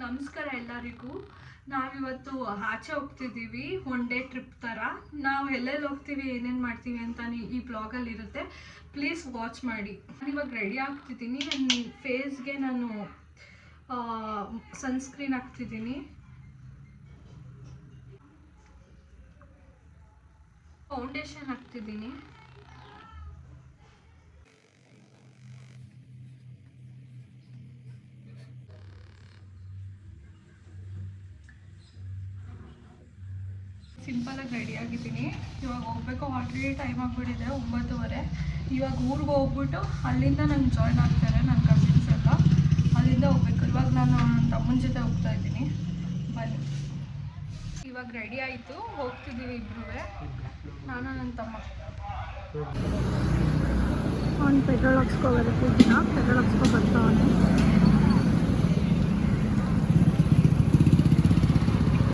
ನಮಸ್ಕಾರ ಎಲ್ಲರಿಗೂ. ನಾವಿವತ್ತು ಆಚೆ ಹೋಗ್ತಿದ್ದೀವಿ, ಒನ್ ಡೇ ಟ್ರಿಪ್ ಥರ. ನಾವು ಎಲ್ಲೆಲ್ಲಿ ಹೋಗ್ತೀವಿ, ಏನೇನು ಮಾಡ್ತೀವಿ ಅಂತ ಈ ಬ್ಲಾಗಲ್ಲಿ ಇರುತ್ತೆ. ಪ್ಲೀಸ್ ವಾಚ್ ಮಾಡಿ. ಇವಾಗ ರೆಡಿ ಆಗ್ತಿದ್ದೀನಿ. ನನ್ನ ಫೇಸ್ಗೆ ನಾನು ಸನ್ಸ್ಕ್ರೀನ್ ಹಾಕ್ತಿದ್ದೀನಿ, ಫೌಂಡೇಶನ್ ಹಾಕ್ತಿದ್ದೀನಿ. ಸಿಂಪಲಾಗಿ ರೆಡಿ ಆಗಿದ್ದೀನಿ. ಇವಾಗ ಹೋಗ್ಬೇಕು. ಆಲ್ರೆಡಿ ಟೈಮ್ ಆಗಿಬಿಟ್ಟಿದೆ 9:30. ಇವಾಗ ಊರಿಗೆ ಹೋಗ್ಬಿಟ್ಟು ಅಲ್ಲಿಂದ ನಂಗೆ ಜಾಯ್ನ್ ಆಗ್ತಾರೆ ನನ್ನ ಕಸಿನ್ಸ್ ಎಲ್ಲ. ಅಲ್ಲಿಂದ ಹೋಗ್ಬೇಕು. ಇವಾಗ ನಾನು ನನ್ನ ತಮ್ಮನ ಜೊತೆ ಹೋಗ್ತಾ ಇದ್ದೀನಿ. ಬನ್ನಿ. ಇವಾಗ ರೆಡಿ ಆಯಿತು, ಹೋಗ್ತಿದ್ದೀವಿ ಇಬ್ಬರೂ, ನಾನು ನನ್ನ ತಮ್ಮ. ಅವ್ನು ಪೆಟ್ರೋಲ್ ಹಾಕ್ಸ್ಕೊಬರ್ತಿದ್ದೀನ, ಪೆಟ್ರೋಲ್ ಹಾಕ್ಸ್ಕೊಬರ್ತಾವನೆ.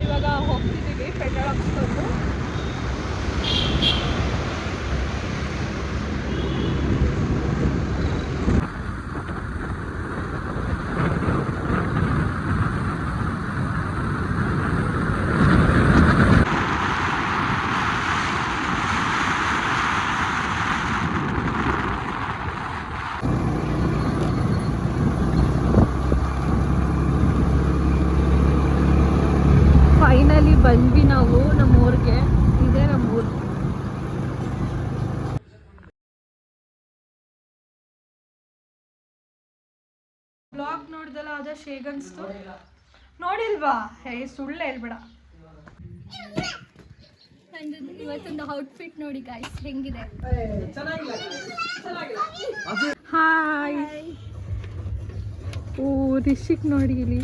ಇವಾಗ ಹೋಗ್ತಿದ್ದೀವಿ ಪೆಟ್ರೋಲ್ ಹಾಕ್ಸ್ಕೊಂಡು. ಫೈನಲಿ ಬಂದ್ವಿ ನಾವು ನಮ್ಮೂರಿಗೆ. ಇದೇ ನಮ್ಮೂರು. ಬ್ಲಾಗ್ ನೋಡ್ದಲ್ಲ, ಆದಷ್ಟು ಹೇಗನ್ಸ್ತು? ನೋಡಿಲ್ವಾ? ಸುಳ್ಳು ಹೇಳ್ಬೇಡ. ಇವತ್ತೊಂದು ಔಟ್ಫಿಟ್ ನೋಡಿ ಗಾಯ್ಸ್, ಹೆಂಗಿದೆ. ಹಾಯ್. ಓ ರಿಷಿಕ್ ನೋಡಿ ಇಲ್ಲಿ.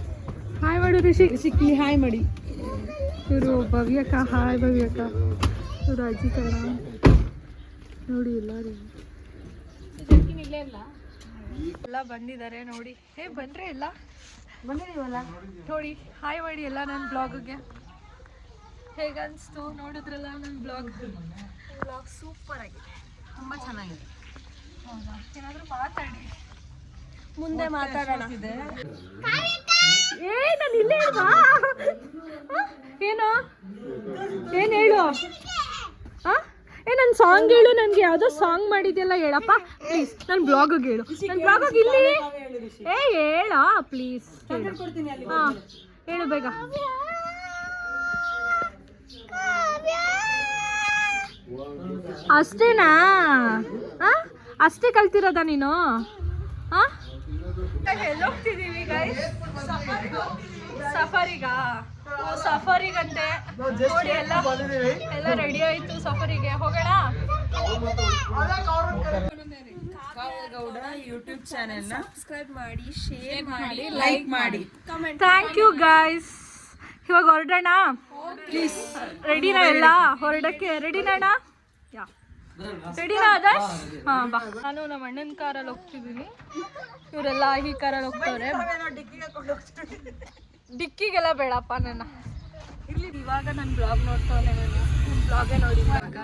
ಹಾಯ್ ಮಾಡು ರಿಷಿಕ್. ರಿಷಿಕ್ ಹಾಯ್ ಮಾಡಿ. ಇವರು ಭವ್ಯಕ್ಕ. ಹಾಯ್ ಭವ್ಯಕ್ಕ. ಇವರು ಅಜ್ಜಿ ಕಣ ನೋಡಿ. ಎಲ್ಲರೂ ಎಲ್ಲ ಬಂದಿದ್ದಾರೆ ನೋಡಿ. ಬಂದ್ರೆ ಎಲ್ಲ ಬಂದಿದ್ದೀವಲ್ಲ ನೋಡಿ. ಹಾಯ್ ಮಾಡಿ ಎಲ್ಲ ನನ್ನ ಬ್ಲಾಗ್ಗೆ. ಹೇಗನ್ನಿಸ್ತು ನೋಡಿದ್ರಲ್ಲ ನನ್ನ ಬ್ಲಾಗ್ ಸೂಪರ್ ಆಗಿದೆ, ತುಂಬ ಚೆನ್ನಾಗಿದೆ. ಹೌದಾ? ಏನಾದರೂ ಮಾತಾಡಿ, ಮುಂದೆ ಮಾತಾಡೋಣ. ನಾನು ಇಲ್ಲೇ ಇಲ್ವಾ? ಏನೋ ಏನು ಹೇಳು. ನನ್ನ ಸಾಂಗ್ ಹೇಳು. ನನಗೆ ಯಾವುದೋ ಸಾಂಗ್ ಮಾಡಿದೆಯಲ್ಲ, ಹೇಳಪ್ಪ ಪ್ಲೀಸ್. ನನ್ನ ಬ್ಲಾಗಿಗೆ ಹೇಳು. ನನ್ನ ಬ್ಲಾಗಿಗೆ ಇಲ್ಲಿ ಹೇಳ ಪ್ಲೀಸ್. ಹಾಂ ಹೇಳು ಬೇಗ. ಅಷ್ಟೇನಾ? ಅಷ್ಟೇ ಕಲ್ತಿರೋದ ನೀನು? ಎಲ್ಲೋಗ್ತಿದ್ದೀವಿ ಗೈಸ್? ಸಫಾರಿಗಾ? ಸಫಾರಿಗಂತೆ ನೋಡಿ. ಎಲ್ಲ ರೆಡಿ ಆಯಿತು, ಸಫಾರಿಗೆ ಹೋಗೋಣ. ಗೌಡ ಯೂಟ್ಯೂಬ್ ಚಾನೆಲ್ನ ಸಬ್ಸ್ಕ್ರೈಬ್ ಮಾಡಿ, ಶೇರ್ ಮಾಡಿ, ಲೈಕ್ ಮಾಡಿ, ಕಮೆಂಟ್. Thank you guys. ಇವಾಗ ಹೊರಡೋಣ ಪ್ಲೀಸ್. ರೆಡಿನಾ? ಎಲ್ಲ ಹೊರಡಕ್ಕೆ ರೆಡಿನಾ? ಯಾ ರೆಡಿನಾ ಆದರ್ಶ್? ಹಾಂ ಬಾ. ನಾನು ನಮ್ಮ ಅಣ್ಣನ ಕಾರಲ್ಲಿ ಹೋಗ್ತಿದ್ದೀನಿ, ಇವರೆಲ್ಲ ಈ ಕಾರಲ್ಲಿ ಹೋಗ್ತಾರೆ. ಡಿಕ್ಕಿಗೆಲ್ಲ ಬೇಡಪ್ಪ ನನ್ನ. ಇಲ್ಲಿ ಇವಾಗ ನನ್ನ ಬ್ಲಾಗ್ ನೋಡ್ತಾನೆ. ನಾನು ನನ್ನ ಬ್ಲಾಗೇ ನೋಡಿ. ಇವಾಗ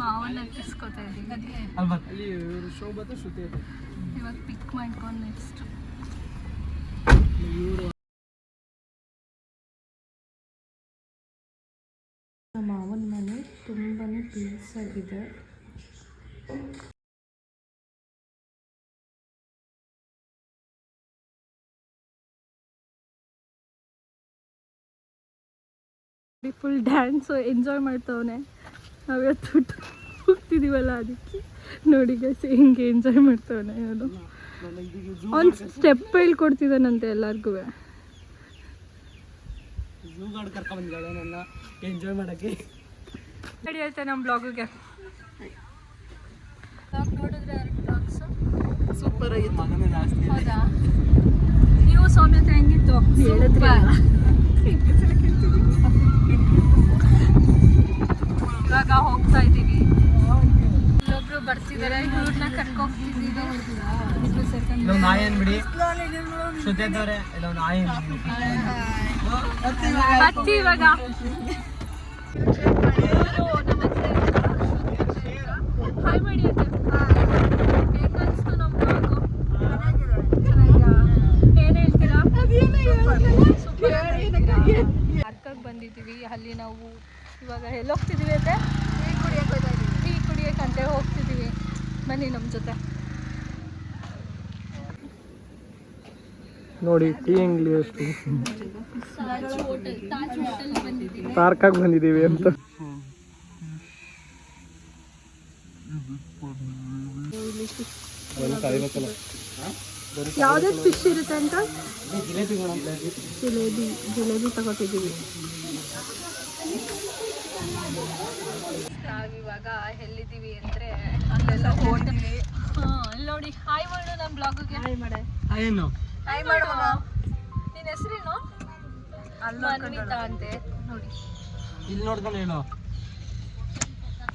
ಮಾವನ್ನ ಕಿಸ್ಕೊತಾ ಇದ್ದೀನಿ. ಇವಾಗ ಪಿಕ್ ಮಾಡ್ಕೊಂಡು ನೆಕ್ಸ್ಟ್ ನಮ್ಮ ಮಾವನ ಮನೆ ತುಂಬಾ ಪೀಸ್ ಆಗಿದೆ. ಫುಲ್ ಡ್ಯಾನ್ಸು ಎಂಜಾಯ್ ಮಾಡ್ತವನೆ. ನಾವಿವತ್ತು ಹೋಗ್ತಿದ್ದೀವಲ್ಲ, ಅದಕ್ಕೆ ನೋಡಿ ಗೈಸ್ ಹೆಂಗೆ ಎಂಜಾಯ್ ಮಾಡ್ತವನೆ. ಅವನು ಅವ್ನು ಸ್ಟೆಪ್ ಹೇಳ್ಕೊಡ್ತಿದ್ದಾನಂತೆ ಎಲ್ಲರಿಗೂ. ಎಂಜಾಯ್ ಮಾಡೋಕ್ಕೆ ರೆಡಿ ಆಯ್ತಾ ನಮ್ಮ ಬ್ಲಾಗಿಗೆ? ಬ್ಲಾಗ್ ನೋಡಿದ್ರೆ ಬ್ಲಾಗ್ಸು ಸೂಪರ್ ಆಗಿತ್ತು. ಹೌದಾ? ನೀವು ಸೌಮ್ಯತೆ ಹೆಂಗಿತ್ತು ಹೇಳಿದ್ರೆ? ಇವಾಗ ಹೋಗ್ತಾ ಇದ್ದೀವಿ. ಇಲ್ಲೊಬ್ರು ಬರ್ತಿದ್ದಾರೆ, ಇವ್ರನ್ನ ಕರ್ಕೊಂಡ್ತಿದ್ದೀವಿ. ಹತ್ತಿ ಇವಾಗ ಹಾಯ್ ಮಾಡಿ ಅಂತ. ಹೇಗೆ ಅನಿಸ್ತು ನಮ್ಮ ಬ್ಲಾಗು? ಚೆನ್ನಾಗಿದೆಯಾ? ಏನು ಹೇಳ್ತೀರಾ? ಬನ್ನಿ ನಮ್ಮ ಜೊತೆ. ನೋಡಿ ಟೀ ಅಂಗಡಿ ಎಷ್ಟು ತಾಜ್ ಬಂದಿದ್ದೀವಿ. ಪಾರ್ಕಾಗಿ ಬಂದಿದ್ದೀವಿ ಅಂತ. ಯಾವುದೇ ಫಿಶ್ ಇರುತ್ತೆ ಅಂತ ಜಿಲೇಬಿ ತಗೋತಿದ್ದೀವಿ. ನಾವಿವಾಗ ಎಲ್ಲಿದ್ದೀವಿ ಅಂದರೆ ಅಲ್ಲೆಲ್ಲ ಹೋಗ್ತೀವಿ. ಅಲ್ಲಿ ನೋಡಿ ಹಾಯ್ ಮಾಡು ನಮ್ಮ ಬ್ಲಾಗ್ಗೆ. ಹಾಯ್ ಮಾಡೆ. ಏನು ಹಾಯ್ ಮಾಡು. ನಿನ್ನ ಹೆಸರೇನು? ಮನ್ವಿತಾ ಅಂತೆ ನೋಡಿ. ಇಲ್ಲಿ ನೋಡ್ಕೊಂಡು ಹೇಳು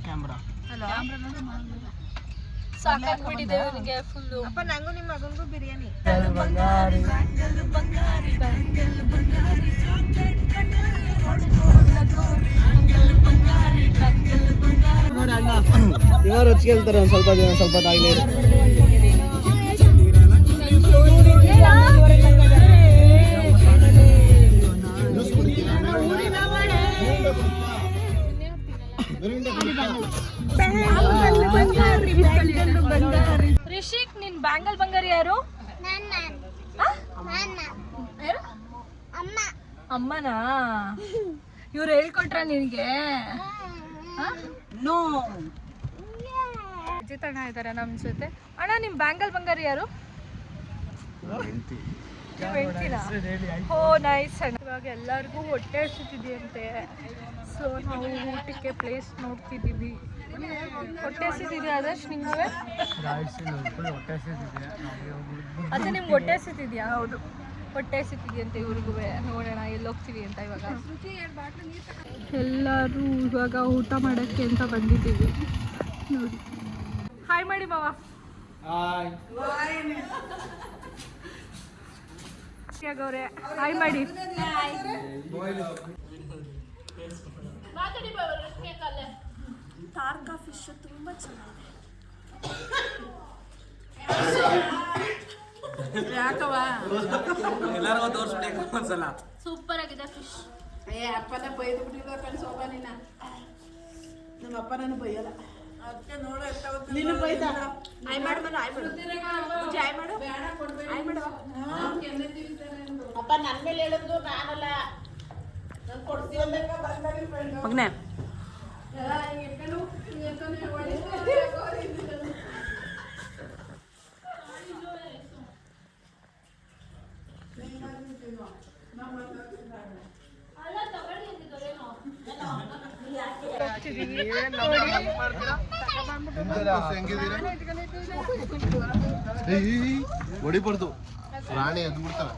ಕ್ಯಾಮ್ರಾ. ಸಾಕಾಗ್ಬಿಟ್ಟಿದೆ ಇವನಿಗೆ ಫುಲ್ಲು. ಅಪ್ಪ ನಂಗೂ ನಿಮ್ಮ ಮಗನಿಗೂ ಬಿರಿಯಾನಿ. ಇವರು ಹಚ್ಕೇಳ್ತಾರೆ ಒಂದು ಸ್ವಲ್ಪ ದಿನ ಸ್ವಲ್ಪ ತಾಯಿಲೆ. ರಿಷಿಕ್, ನಿನ್ ಬ್ಯಾಂಗಲ್ ಬಂಗಾರಿ ಯಾರು? ಅಮ್ಮನಾ? ಇವ್ರು ಹೇಳ್ಕೊಟ್ರ ನಿನಗೆ? ಅಜಿತ್ ಅಣ್ಣ ಇದಾರೆ ನಮ್ಮ ಜೊತೆ. ಅಣ್ಣ ನಿಮ್ ಬ್ಯಾಂಗಲ್ ಬಂಗಾರಿ ಯಾರು? ಓ ನೈಸ್ ಅಣ್ಣ. ಇವಾಗ ಎಲ್ಲರಿಗೂ ಹೊಟ್ಟೆ ಹಸಿತಿದೆಯಂತೆ. ಸೊ ನಾವು ಊಟಕ್ಕೆ ಪ್ಲೇಸ್ ನೋಡ್ತಿದ್ದೀವಿ. ಹೊಟ್ಟೆ ಹಸಿತಿದೆಯಾ ಆದರ್ಶ್ ನಿಂಗೆ? ಅದೇ ನಿಮ್ಗೆ ಹೊಟ್ಟೆ ಹಸಿತಿದ್ಯಾ? ಹೌದು, ಹೊಟ್ಟೆ ಹಸಿತಿದೆಯಂತೆ ಇವ್ರಿಗೂ. ನೋಡೋಣ ಎಲ್ಲಿ ಹೋಗ್ತೀವಿ ಅಂತ. ಇವಾಗ ಎಲ್ಲರೂ ಇವಾಗ ಊಟ ಮಾಡೋಕ್ಕೆ ಅಂತ ಬಂದಿದ್ದೀವಿ ನೋಡಿ. ಹಾಯ್ ಮಾಡಿ ಮಾವ. ಅವ್ರೆ ಹಾಯ್ ಮಾಡಿ. ಟಾರ್ಕಾ ಫಿಶ್ ತುಂಬ ಚೆನ್ನಾಗಿದೆ. ಯಾಕವ ಎಲ್ಲರಿಗೂ ತೋರಿಸ್ಬಿಟ್ಟು ಒಂದ್ಸಲ. ಸೂಪರ್ ಆಗಿದೆ ಫಿಶ್. ಅಪ್ಪನ ಬೈದು ಬಿಟ್ಟಿರೋ ಕಳ್ಸೋಗ ನಿನ್ನ. ನಮ್ಮ ಅಪ್ಪ ನನ್ನ ಬೈಯಲ್ಲ. ನೀನು ಬೈದ ಆಯ್ ಮಾಡು ಮನ ಆಯ್ ಮಾಡು ಆಯ್ ಮಾಡು ಆಯ್ ಮಾಡು. ಅಪ್ಪ ನನ್ನ ಮೇಲೆ ಹೇಳಿದ್ದು ನಾನಲ್ಲ, ನಾನು ಕೊಡ್ತೀವಿ ಮಗನೇ. ಹೊಡಿಬಾರ್ದು, ರಾಣಿ ಎದ್ದು ಬಿಡ್ತಾಳೆ.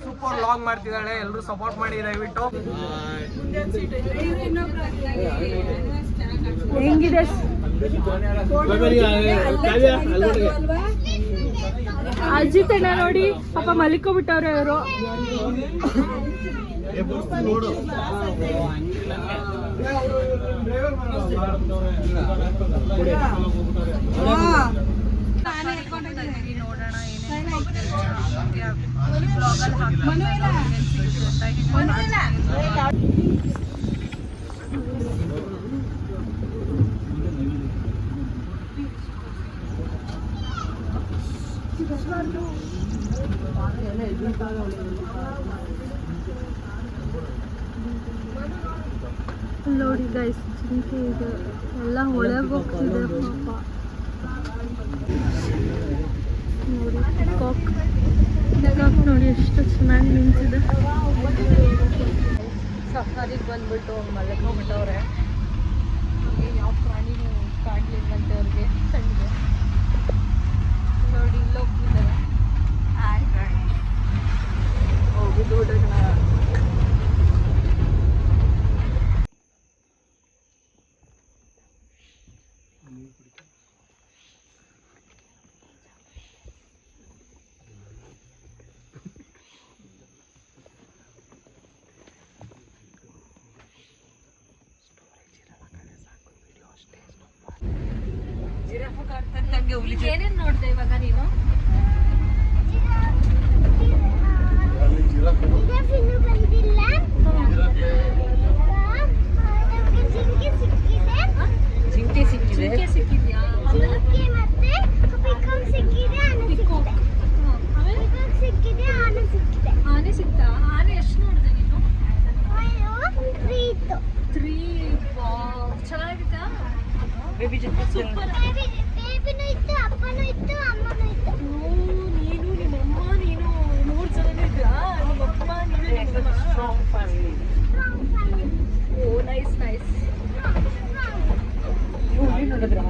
ಸೂಪರ್ ಲಾಗ್ ಮಾಡ್ತಿದ್ದಾಳೆ, ಎಲ್ಲರೂ ಸಪೋರ್ಟ್ ಮಾಡಿ ದಯವಿಟ್ಟು. ಹೆಂಗಿದೆ ಅಜಿತ್ ಅಣ್ಣ ನೋಡಿ ಪಾಪ ಮಲಿಕೋಬಿಟ್ಟವ್ರೆ ಇವರು. ನೋಡು ನೋಡೋಣ ನೋಡಿ ಗೈಸ್, ಜಿಂಕೆ ಇದೆ ಎಲ್ಲ ಒಳಗೆ ಹೋಗ್ತಿದೆ ಪಾಪ. ನೋಡಿ ಪಿಕಾಕ್ ನೋಡಿ ಎಷ್ಟು ಚೆನ್ನಾಗಿ ನಿಂತಿದೆ. ಸಫಾರಿಗೆ ಬಂದ್ಬಿಟ್ಟು ಮಲಗ್ಬಿಟ್ಟವ್ರೆ. ಯಾವ ಪ್ರಾಣಿನೂ ಕಾಣಲಿಲ್ಲಂತೆ ಅವ್ರಿಗೆ ಕಣ್ಣಿಗೆ. ನೋಡಿ ಇಲ್ಲಿ ಹೋಗ್ತಿದ್ದಾರೆ. ಹೋಗಿದ್ದು ಬಿಡೋಣ. ಏನೇನು ನೋಡಿದೆ ಇವಾಗ ನೀನು? ಜಿಂಕೆ ಜಿಂಕೆ ಸಿಕ್ಕಿದ್ಯಾ? ಆಮೇಲೆ ಆನೆ ಸಿಕ್ತಾ? ಆನೆ ಎಷ್ಟು ನೋಡಿದೆ ನೀನು? 3. ಚೆನ್ನಾಗಿತ್ತಾ? ಸೂಪರ್. ನೀನು ನಿಮ್ಮಮ್ಮ ನೀನು 3 ಜನನೂ ಇದ್ರಾ? ನಿಮ್ಮಪ್ಪ ನೀನು ನಿಮ್ಮಮ್ಮ? ಓ ನೈಸ್ ನೈಸ್. ಹುಲಿ ನೋಡಿದ್ರಾ?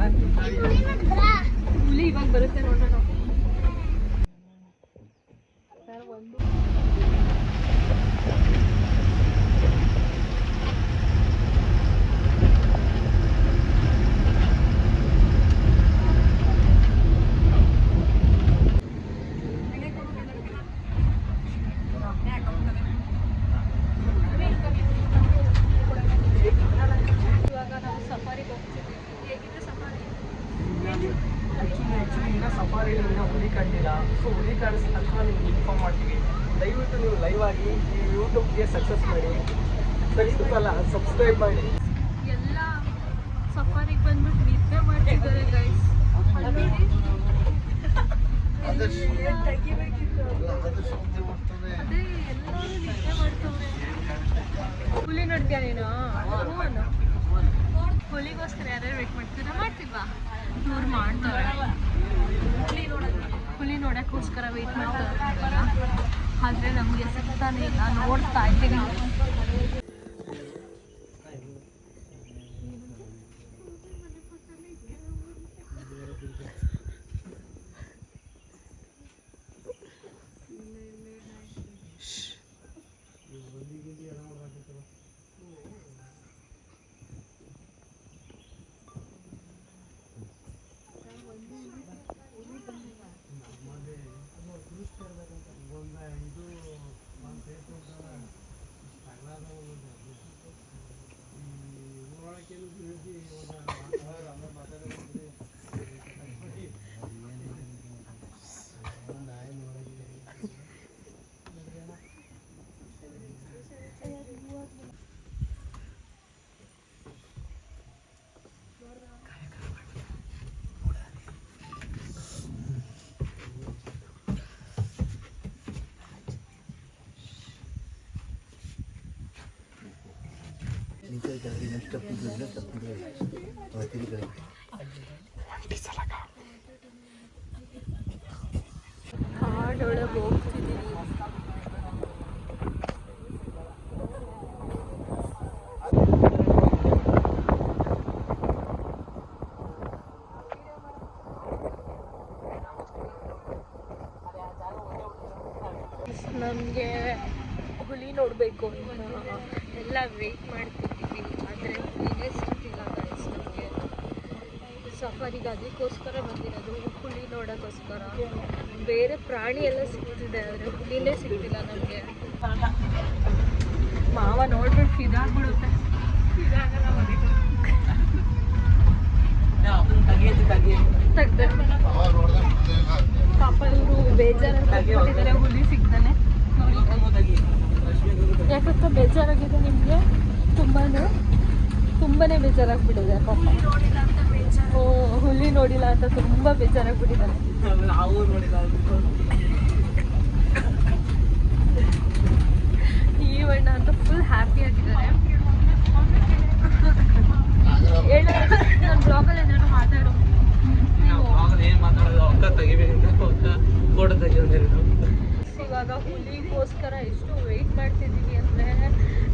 ಹುಲಿ ಇವಾಗ ಬರುತ್ತೆ ನೋಡೋಣ. ಇವಾಗ ನಾವು ಸಫಾರಿಗೆ ಹೋಗ್ತಿದ್ದೀವಿ. ಹೇಗಿದೆ ಸಫಾರಿ? ಆ್ಯಕ್ಚುಲಿ ಇನ್ನೂ ಸಫಾರಿಯಿಂದ ಹುಲಿ ಕಂಡಿಲ್ಲ. ಸೊ ಹುಲಿ ಕಾಣಿಸಿದ ತಕ್ಷಣ ನಿಮ್ಗೆ ಇನ್ಫಾರ್ಮ್ ಮಾಡ್ತೀವಿ. ದಯವಿಟ್ಟು ನೀವು ಲೈವ್ ಆಗಿ ಈ ಯೂಟ್ಯೂಬ್ಗೆ ಸಕ್ಸಸ್ ಮಾಡಿ, ಸಬ್ಸ್ಕ್ರೈಬ್ ಮಾಡಿ. ಎಲ್ಲ ಸಫಾರಿಗೆ ಬಂದ್ಬಿಟ್ಟು ನಿದ್ದೆ ಮಾಡ್ತಿದ್ದಾರೆ ಗೈಸ್. ಆದರ್ಶ ಅದೇ ಎಲ್ಲರೂ ನಿದ್ದೆ ಮಾಡ್ತವ್ರೆ. ಹುಲಿ ನೋಡ್ತೀಯ ನೀನು? ಹೂವನ್ನು ಹುಲಿಗೋಸ್ಕರ ಯಾರ್ಯಾರು ವೇಟ್ ಮಾಡ್ತೀರಾ? ಮಾಡ್ತಿಲ್ವಾ? ಇವ್ರು ಮಾಡ್ತಾರೆ. ಹುಲಿ ನೋಡೋಕ್ಕೋಸ್ಕರ ವೆಯ್ಟ್ ಮಾಡ್ತಾರೆ ಆದರೆ ನಮಗೆ ಸಿಗ್ತಾನೆ ಇಲ್ಲ. ನೋಡ್ತಾ ಇದ್ದೀನಿ. ಕಾಡೊಳಗೆ ಹೋಗ್ತಿದ್ದೀವಿ. ನಮಗೆ ಹುಲಿ ನೋಡಬೇಕು ಅಂತ ಎಲ್ಲ ವೆಯ್ಟ್ ಮಾಡ್ತಿದ್ದೀವಿ, ಆದರೆ ಹುಲಿನೇ ಸಿಗ್ತಿಲ್ಲ ಗೈಸ್. ನಮಗೆ ಸಫಾರಿಗೆ ಅದಕ್ಕೋಸ್ಕರ ಬಂದಿರೋದು, ಹುಲಿ ನೋಡೋಕ್ಕೋಸ್ಕರ. ಬೇರೆ ಪ್ರಾಣಿ ಎಲ್ಲ ಸಿಗ್ತಿದೆ ಆದರೆ ಹುಲಿನೇ ಸಿಗ್ತಿಲ್ಲ ನಮಗೆ. ಮಾವ ನೋಡ್ಬಿಟ್ಟು ಇದಾಗ್ಬಿಡುತ್ತೆ. ತೆಗ್ದೆ ಪಾಪ ಇವರು ಬೇಜಾರಾಗಿದ್ದಾರೆ ಹುಲಿ ಸಿಗ್ತಾನೆ. ಯಾಕಂತ ಬೇಜಾರಾಗಿದೆ ನಿಮಗೆ? ತುಂಬಾನೇ ಬೇಜಾರಾಗ್ಬಿಟ್ಟಿದೆ ಪಾಪ. ಓ ಹುಲಿ ನೋಡಿಲ್ಲ ಅಂತ ತುಂಬ ಬೇಜಾರಾಗ್ಬಿಟ್ಟಿದ್ದಾರೆ. ಈ ಬಣ್ಣ ಅಂತ ಫುಲ್ ಹ್ಯಾಪಿ ಆಗಿದ್ದಾರೆ. ನನ್ನ ಬ್ಲಾಗಲ್ಲಿ ಏನಾದ್ರು ಮಾತಾಡು. ಇವಾಗ ಹುಲಿಗೋಸ್ಕರ ಎಷ್ಟು ವೆಯ್ಟ್ ಮಾಡ್ತಿದ್ದೀವಿ ಅಂದರೆ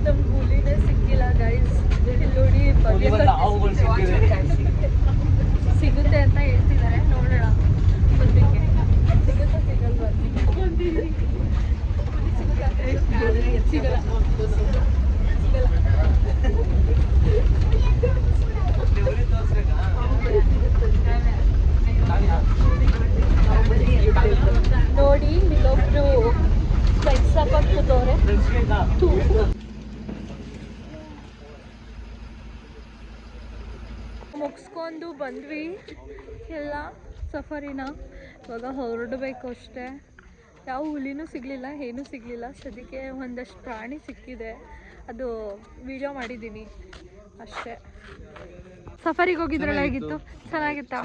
ನಮ್ಗೆ ಹುಲಿನೇ ಸಿಕ್ಕಿಲ್ಲ ಗೈಸ್. ಇಲ್ಲಿ ನೋಡಿ ಸಿಗುತ್ತೆ ಅಂತ ಹೇಳ್ತಿದ್ದಾರೆ, ನೋಡೋಣ ಮುಂದಕ್ಕೆ ಸಿಗುತ್ತಾ ಸಿಗಲ್ವಾ? ಸಿಗಲ್ಲ. ನೋಡಿ ಇಲ್ಲೊಬ್ರು ಸ್ಪೆಕ್ಸ್ ಹಾಕೊಂಡು ಕೂತವ್ರೆ. ಮುಗಿಸ್ಕೊಂಡು ಬಂದ್ವಿ ಎಲ್ಲ ಸಫಾರಿನ. ಇವಾಗ ಹೊರಡಬೇಕು ಅಷ್ಟೇ. ಯಾವ ಹುಲಿನೂ ಸಿಗಲಿಲ್ಲ, ಏನೂ ಸಿಗಲಿಲ್ಲ. ಸದ್ಯಕ್ಕೆ ಒಂದಷ್ಟು ಪ್ರಾಣಿ ಸಿಕ್ಕಿದೆ, ಅದು ವಿಡಿಯೋ ಮಾಡಿದ್ದೀನಿ ಅಷ್ಟೇ. ಸಫಾರಿಗೆ ಹೋಗಿದ್ರಲ್ಲ ಹೇಗಿತ್ತು? ಚೆನ್ನಾಗಿತ್ತಾ?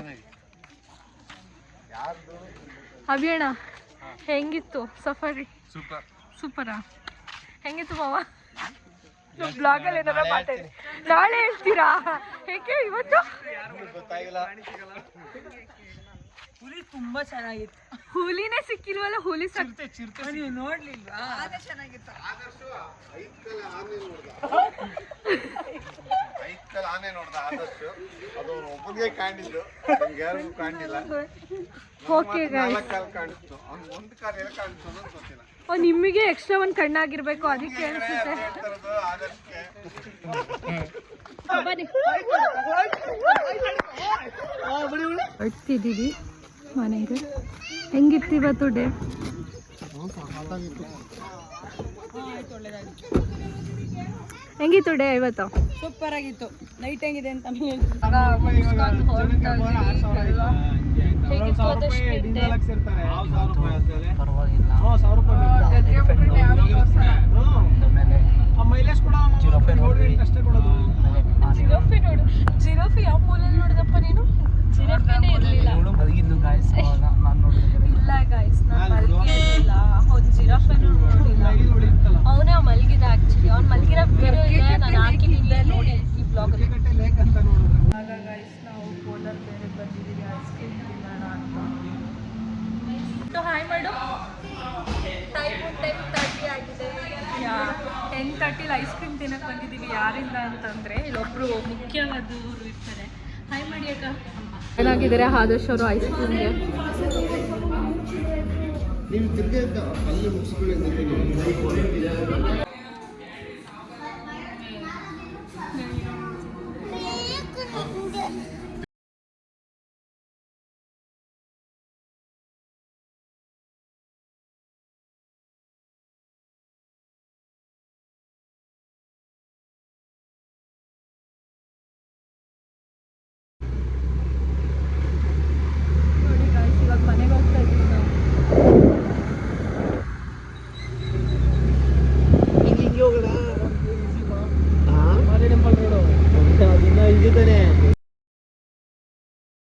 ಅಭಿಯಣ್ಣ ಹೆಂಗಿತ್ತು ಸಫಾರಿ? ಸೂಪರಾ? ಹೆಂಗಿತ್ತು ಮಾವ? ಬ್ಲಾಗಲ್ಲಿ ಏನಾರ ಮಾತಾಡಿ, ನಾಳೆ ಹೇಳ್ತೀರಾ? ಹೇಗೆ ಇವತ್ತು? ಹುಲಿ ತುಂಬಾ ಚೆನ್ನಾಗಿತ್ತು. ಹುಲಿನೇ ಸಿಕ್ಕಿಲ್ವಲ್ಲ, ಹುಲಿ ನೀವು ನೋಡ್ಲಿಲ್ವಾ? ಆನೆ ನೋಡ್ದ ಆದಷ್ಟು ಅದು ಒಬ್ಬನಿಗೆ ಕಾಣಿದ್ದು, ಯಾರಿಗೂ ಕಾಣಿಲ್ಲ. ಓಕೆ ಗಾಯ್ಸ್, ಕಾಣಿಸ್ತು ಅವ್ನು ಒಂದು ಕಾಲ ಎಲ್ಲ ಕಾಣಿಸ್ತು ಅನ್ನೋದು ಗೊತ್ತಿಲ್ಲ. ಓ ನಿಮಗೆ ಎಕ್ಸ್ಟ್ರಾ ಒಂದು ಕಣ್ಣಾಗಿರ್ಬೇಕು, ಅದಕ್ಕೆ ಅನಿಸುತ್ತೆ. ಆದಷ್ಟೇ ಹೊಡ್ತಿದ್ದೀವಿ ಮನೆಗೆ. ಹೆಂಗಿತ್ತು ಇವತ್ತು ಡೇ? ಹೆಂಗಿತ್ತು ಡೇ ಇವತ್ತು? ಸೂಪರ್ ಆಗಿತ್ತು. ನೈಟ್ ಹೆಂಗಿದೆ ಅಂತ ಜಿರಾಫಿ ಯಾವ ಮೂಲಲ್ಲಿ ನೋಡಿದಪ್ಪ ನೀನು? ಜಿರಾಫಿನೇ ಇರಲಿಲ್ಲ. ಇಲ್ಲ ಗಾಯ್ಸ್, ನಾನು ಮಲಗೇ ಇರಲಿಲ್ಲ. ಒಂದು ಜಿರಾಫೆನೂ ನೋಡಿಲ್ಲ. ಅವನೇ ಮಲಗಿದ ಆ್ಯಕ್ಚುಲಿ. ಅವ್ನು ಮಲಗಿರೋ ವಿಡಿಯೋ ಇದೆ, ನಾನು ಹಾಕಿದ್ದೀನಿ ನೋಡಿ ಈ ಬ್ಲಾಗಲ್ಲಿ. ಆಗ ಗೈಸ್ ನಾವು ಪೋಲರ್ ಬೇರೆ ಬಂದಿದ್ದೀವಿ ಐಸ್ ಕ್ರೀಮ್ ತಿನ್ನೋಣ ಅಂತ. ಹಾಯ್ ಮಾಡು. ಟೈಮ್ 10:30 ಆಗಿದೆ. 10:30 ಐಸ್ ಕ್ರೀಮ್ ತಿನ್ನಕ್ಕೆ ಬಂದಿದ್ದೀವಿ. ಯಾರಿಂದ ಅಂತಂದರೆ ಇಲ್ಲೊಬ್ಬರು ಮುಖ್ಯವಾದವರು ಇರ್ತಾರೆ. ಹಾಯ್ ಮಾಡಿ ಅಕ್ಕ. ಏನಾಗಿದ್ದಾರೆ ಆದರ್ಶ್ ಅವರು ಐಸ್ ಕ್ರೀಮ್ಗೆ? ನೀವು ತಿರ್ಗಿ ಅಲ್ಲಿ ಮುಗಿಸ್ಕೊಳ್ಳಿ.